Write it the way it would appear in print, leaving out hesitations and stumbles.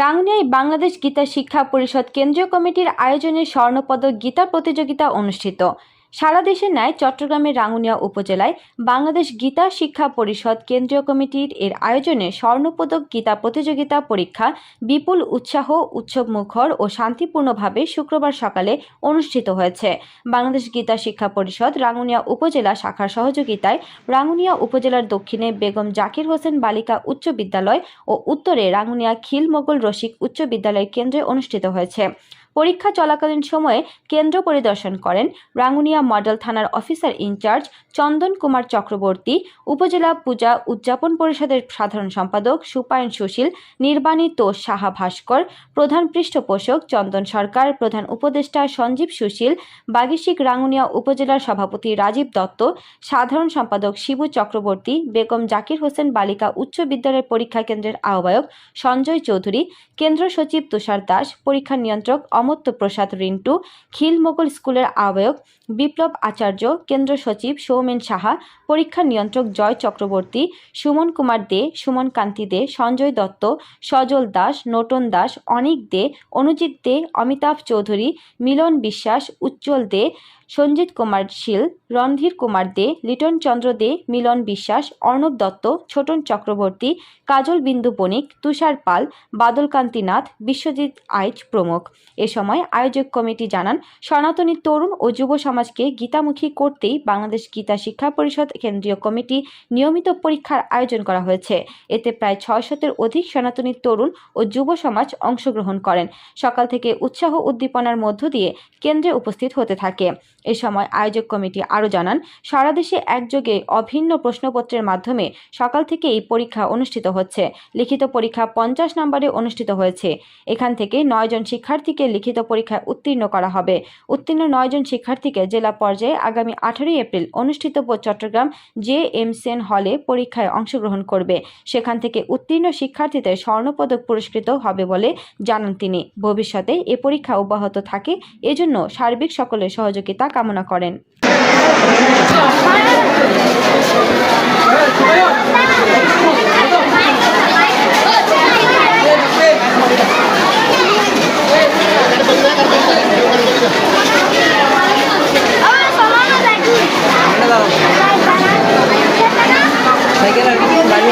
রাঙ্গুনিয়ায় বাংলাদেশ গীতা শিক্ষা পরিষদ কেন্দ্রীয় কমিটির আয়োজনে স্বর্ণপদক গীতা প্রতিযোগিতা অনুষ্ঠিত। সারা দেশের ন্যায় চট্টগ্রামের রাঙ্গুনিয়া উপজেলায় বাংলাদেশ গীতা শিক্ষা পরিষদ কেন্দ্রীয় কমিটির আয়োজনে স্বর্ণপদক গীতা প্রতিযোগিতা পরীক্ষা বিপুল উৎসাহ, উৎসবমুখর ও শান্তিপূর্ণভাবে শুক্রবার সকালে অনুষ্ঠিত হয়েছে। বাংলাদেশ গীতা শিক্ষা পরিষদ রাঙ্গুনিয়া উপজেলা শাখার সহযোগিতায় রাঙ্গুনিয়া উপজেলার দক্ষিণে বেগম জাকির হোসেন বালিকা উচ্চ বিদ্যালয় ও উত্তরে রাঙ্গুনিয়া খিল মোগল রসিক উচ্চ বিদ্যালয় কেন্দ্রে অনুষ্ঠিত হয়েছে। পরীক্ষা চলাকালীন সময়ে কেন্দ্র পরিদর্শন করেন রাঙ্গুনিয়া মডেল থানার অফিসার ইনচার্জ চন্দন কুমার চক্রবর্তী, উপজেলা পূজা উদযাপন পরিষদের সাধারণ সম্পাদক সুপায়ন সুশীল, নির্বাণী তোষ সাহা ভাস্কর, প্রধান পৃষ্ঠপোষক চন্দন সরকার, প্রধান উপদেষ্টা সঞ্জীব সুশীল, বাগিশিক রাঙ্গুনিয়া উপজেলার সভাপতি রাজীব দত্ত, সাধারণ সম্পাদক শিবু চক্রবর্তী, বেগম জাকির হোসেন বালিকা উচ্চ বিদ্যালয়ের পরীক্ষা কেন্দ্রের আহ্বায়ক সঞ্জয় চৌধুরী, কেন্দ্র সচিব তুষার দাস, পরীক্ষা নিয়ন্ত্রক অমর্ত্য প্রসাদ রিন্টু, খিল মোগল স্কুলের আহ্বায়ক বিপ্লব আচার্য, কেন্দ্র সচিব সৌমেন সাহা, পরীক্ষা নিয়ন্ত্রক জয় চক্রবর্তী, সুমন কুমার দে, সুমন কান্তি দে, সঞ্জয় দত্ত, সজল দাস, নোটন দাস, অনিক দে, অনুজিৎ দে, অমিতাভ চৌধুরী, মিলন বিশ্বাস, উজ্জ্বল দে, সঞ্জিত কুমার শীল, রণধীর কুমার দে, লিটন চন্দ্র দে, মিলন বিশ্বাস, অর্ণব দত্ত, ছোটন চক্রবর্তী, কাজল বিন্দু বণিক, তুষার পাল, বাদলকান্তি নাথ, বিশ্বজিৎ আইচ প্রমুখ। এ সময় আয়োজক কমিটি জানান, সনাতনী তরুণ ও যুব সমাজকে গীতামুখী করতেই বাংলাদেশ গীতা শিক্ষা পরিষদ কেন্দ্রীয় কমিটি নিয়মিত পরীক্ষার আয়োজন করা হয়েছে। এতে প্রায় 600-এর অধিক সনাতনী তরুণ ও যুব সমাজ অংশগ্রহণ করেন। সকাল থেকে উৎসাহ উদ্দীপনার মধ্য দিয়ে কেন্দ্রে উপস্থিত হতে থাকে। এ সময় আয়োজক কমিটি আরও জানান, সারা দেশে একযোগে অভিন্ন প্রশ্নপত্রের মাধ্যমে সকাল থেকে এই পরীক্ষা অনুষ্ঠিত হচ্ছে। লিখিত পরীক্ষা 50 নম্বরে অনুষ্ঠিত হয়েছে। এখান থেকে 9 জন শিক্ষার্থীকে লিখিত পরীক্ষায় উত্তীর্ণ করা হবে। উত্তীর্ণ 9 জন শিক্ষার্থীকে জেলা পর্যায়ে আগামী 18 এপ্রিল অনুষ্ঠিত চট্টগ্রাম JM সেন হলে পরীক্ষায় অংশগ্রহণ করবে। সেখান থেকে উত্তীর্ণ শিক্ষার্থীদের স্বর্ণপদক পুরস্কৃত হবে বলে জানান তিনি। ভবিষ্যতে এ পরীক্ষা অব্যাহত থাকে, এজন্য সার্বিক সকলের সহযোগিতা কামনা করেন। সাইকেল আর কি বাইরে